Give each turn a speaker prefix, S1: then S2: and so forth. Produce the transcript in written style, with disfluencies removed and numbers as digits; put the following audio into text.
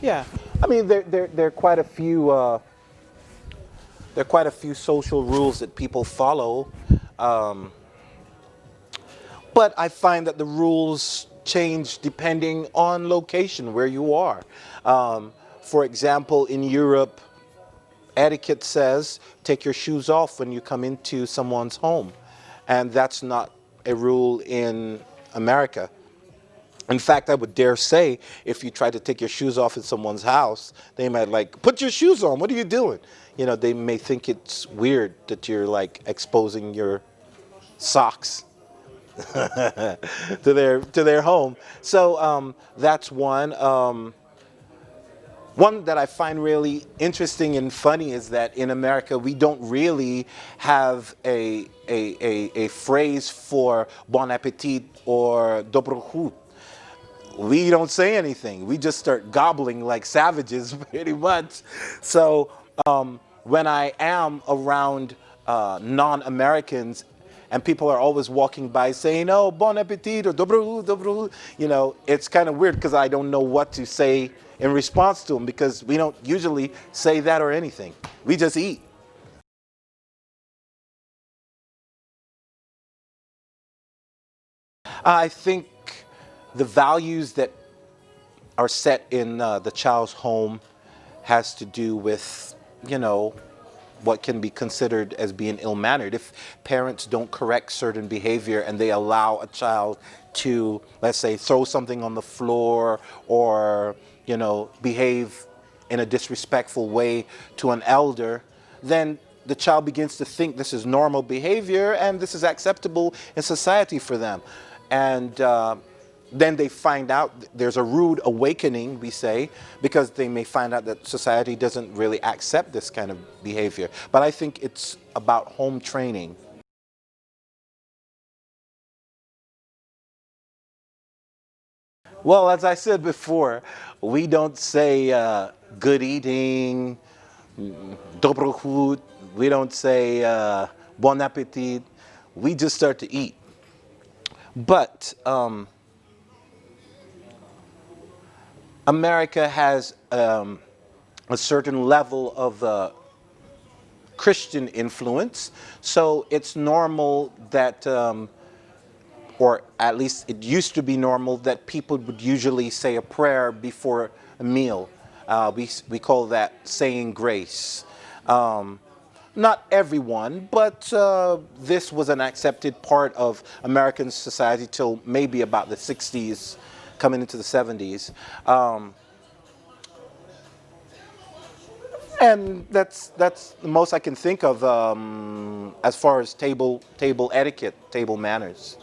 S1: Yeah, I mean there are quite a few there are quite a few social rules that people follow, um, but I find that the rules change depending on location where you are. For example, in Europe, etiquette says take your shoes off when you come into someone's home, and that's not a rule in America. In fact, I would dare say if you try to take your shoes off in someone's house, they might like, put your shoes on, what are you doing? You know, they may think it's weird that you're like exposing your socks to their home. So that's one. One that I find really interesting and funny is that in America we don't really have a phrase for bon appetit or dobro chut. We don't say anything. We just start gobbling like savages, pretty much. So when I am around non-Americans, and people are always walking by saying, "Oh, bon appetit" or dobro," you know, it's kind of weird because I don't know what to say in response to them because we don't usually say that or anything. We just eat. I think the values that are set in the child's home has to do with, you know, what can be considered as being ill-mannered. If parents don't correct certain behavior and they allow a child to, let's say, throw something on the floor or, you know, behave in a disrespectful way to an elder, then the child begins to think this is normal behavior and this is acceptable in society for them. And then they find out there's a rude awakening, we say, because they may find out that society doesn't really accept this kind of behavior. But I think it's about home training. Well, as I said before, we don't say good eating, dobro chut. We don't say bon appetit. We just start to eat. But America has a certain level of Christian influence, so it's normal that, or at least it used to be normal that people would usually say a prayer before a meal. We call that saying grace. Um, Not everyone, but this was an accepted part of American society till maybe about the 60s, coming into the 70s. And that's the most I can think of as far as table etiquette, table manners.